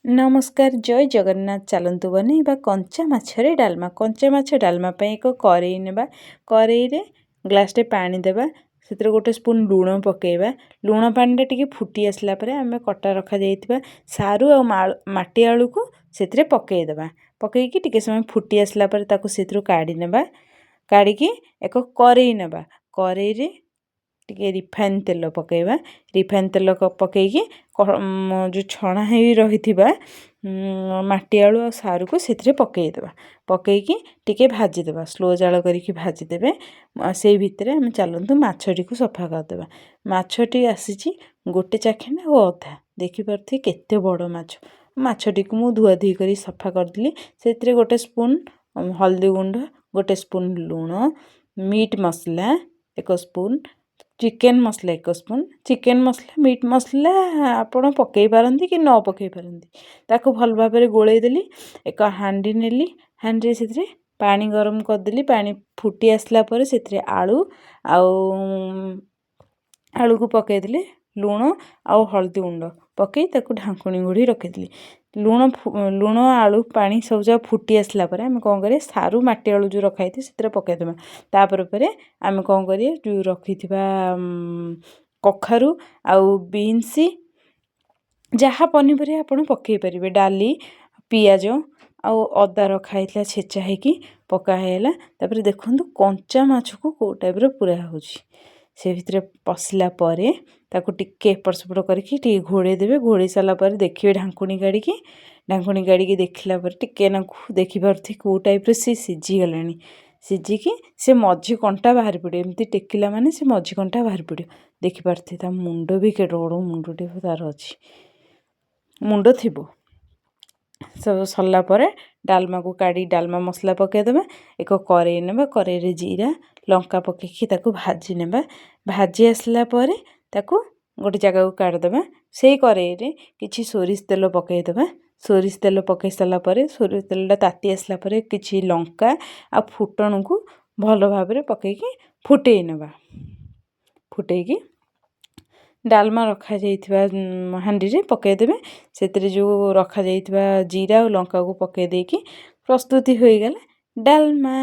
नमस्कार जय जगन्नाथ चलतु बनइबा कंचा माछरे डालमा। कंचा माछ डालमा पे एक करेई नेबा। करेई रे ग्लासटे पानी देबा। ସେଥିରେ ଗୋଟେ ସ୍ପୁନ୍ ଲୁଣ ପକେଇବା। ଲୁଣ ପାଣିଟା ଟିକେ ଫୁଟି ଆସିଲା ପରେ ଆମେ କଟା ରଖାଯାଇଥିବା ସାରୁ ଆଉ ମାଟି ଆଳୁକୁ ସେଥିରେ ପକେଇଦେବା। ପକେଇକି ଟିକେ ସମୟ ଫୁଟି ଆସିଲା ପରେ ତାକୁ ସେଥିରୁ କାଢ଼ି ନେବା। କାଢ଼ିକି ଏକ କରେଇ ନେବା। କରେଇରେ ଟିକେ ରିଫାଇନ୍ ତେଲ ପକେଇବା। ରିଫାଇନ୍ ତେଲ ପକେଇକି जो छणा ହେଇ ରହିଥିବା ମାଟି ଆଳୁ ଆଉ ସାରୁକୁ ସେଥିରେ ପକେଇଦେବା। ପକେଇକି ଟିକେ ଭାଜିଦେବା। ସ୍ଲୋ ଜାଳ କରିକି ଭାଜିଦେବେ। ସେଇ ଭିତରେ ଆମେ ଚାଲନ୍ତୁ ମାଛଟିକୁ ସଫା କରିଦେବା। ମାଛଟି ଆସିଛି ଗୋଟେ ଚାଖେଣ୍ଡେ ଆଉ ଅଧା। ଦେଖିପାରୁଥିବେ କେତେ ବଡ଼ ମାଛ। ମାଛଟିକୁ ମୁଁ ଧୁଆଧୁଇ କରି ସଫା କରିଦେଲି। ସେଥିରେ ଗୋଟେ ସ୍ପୁନ୍ ହଳଦୀ ଗୁଣ୍ଡ, ଗୋଟେ ସ୍ପୁନ୍ ଲୁଣ, ମିଟ୍ ମସଲା ଏକ ସ୍ପୁନ୍, ଚିକେନ୍ ମସଲା ଏକ ସ୍ପୁନ୍। ଚିକେନ୍ ମସଲା ମିଟ୍ ମସଲା ଆପଣ ପକେଇ ପାରନ୍ତି କି ନ ପକେଇ ପାରନ୍ତି। ତାକୁ ଭଲ ଭାବରେ ଗୋଳେଇ ଦେଲି। ଏକ ହାଣ୍ଡି ନେଲି। ହାଣ୍ଡିରେ ସେଥିରେ ପାଣି ଗରମ କରିଦେଲି। ପାଣି ଫୁଟି ଆସିଲା ପରେ ସେଥିରେ ଆଳୁକୁ ପକେଇଦେଲି। ଲୁଣ ଆଉ ହଳଦୀ ଗୁଣ୍ଡ ପକେଇ ତାକୁ ଢାଙ୍କୁଣୀ ଘୋଡ଼ି ରଖିଦେଲି। ଲୁଣ ଆଳୁ ପାଣି ସବୁ ଯାକ ଫୁଟି ଆସିଲା ପରେ ଆମେ କ'ଣ କରିବା, ସାରୁ ମାଟି ଆଳୁ ଯେଉଁ ରଖା ହେଇଥିବ ସେଥିରେ ପକେଇଦେବା। ତାପରେ ଆମେ କ'ଣ କରିବା, ଯେଉଁ ରଖିଥିବା କଖାରୁ ଆଉ ବିନ୍ସ ଯାହା ପନିପରିବା ଆପଣ ପକେଇ ପାରିବେ, ଡାଲି, ପିଆଜ ଆଉ ଅଦା ରଖା ହେଇଥିଲା ଛେଚା ହେଇକି ପକା ହେଇଗଲା। ତାପରେ ଦେଖନ୍ତୁ କଞ୍ଚା ମାଛକୁ କେଉଁ ଟାଇପ୍ର ପୁରା ହେଉଛି। ସେ ଭିତରେ ପଶିଲା ପରେ ତାକୁ ଟିକେ ଏପଟ ସେପଟ କରିକି ଟିକେ ଘୋଡ଼େଇ ଦେବେ। ଘୋଡ଼େଇ ସାରିଲା ପରେ ଦେଖିବେ ଢାଙ୍କୁଣୀ କାଢ଼ିକି ଦେଖିଲା ପରେ ଟିକେ ନାକୁ ଦେଖିପାରୁଥିବେ କେଉଁ ଟାଇପ୍ର ସେ ସିଝିଗଲାଣି। ସିଝିକି ସେ ମଝି କଣ୍ଟା ବାହାରି ପଡ଼ିବ। ଏମିତି ଟେକିଲା ମାନେ ସେ ମଝି କଣ୍ଟା ବାହାରି ପଡ଼ିବ। ଦେଖିପାରୁଥିବେ ତା ମୁଣ୍ଡ ବି କେଡ଼େ ବଡ଼ ମୁଣ୍ଡଟେ ତା'ର ଅଛି, ମୁଣ୍ଡ ଥିବ। ସବୁ ସରିଲା ପରେ ଡାଲମାକୁ କାଢ଼ି ଡାଲମା ମସଲା ପକାଇଦେବା। ଏକ କରେଇ ନେବା। କରେଇରେ ଜିରା ଲଙ୍କା ପକେଇକି ତାକୁ ଭାଜି ନେବା। ଭାଜି ଆସିଲା ପରେ ତାକୁ ଗୋଟେ ଜାଗାକୁ କାଢ଼ିଦେବା। ସେଇ କରେଇରେ କିଛି ସୋରିଷ ତେଲ ପକାଇଦେବା। ସୋରିଷ ତେଲ ପକାଇ ସାରିଲା ପରେ ସୋରିଷ ତେଲଟା ତାତି ଆସିଲା ପରେ କିଛି ଲଙ୍କା ଆଉ ଫୁଟଣକୁ ଭଲ ଭାବରେ ପକାଇକି ଫୁଟେଇ ନେବା। ଫୁଟେଇକି ଡାଲମା ରଖାଯାଇଥିବା ହାଣ୍ଡିରେ ପକାଇଦେବେ। ସେଥିରେ ଯେଉଁ ରଖାଯାଇଥିବା ଜିରା ଆଉ ଲଙ୍କାକୁ ପକାଇ ଦେଇକି ପ୍ରସ୍ତୁତି ହୋଇଗଲା ଡାଲମା।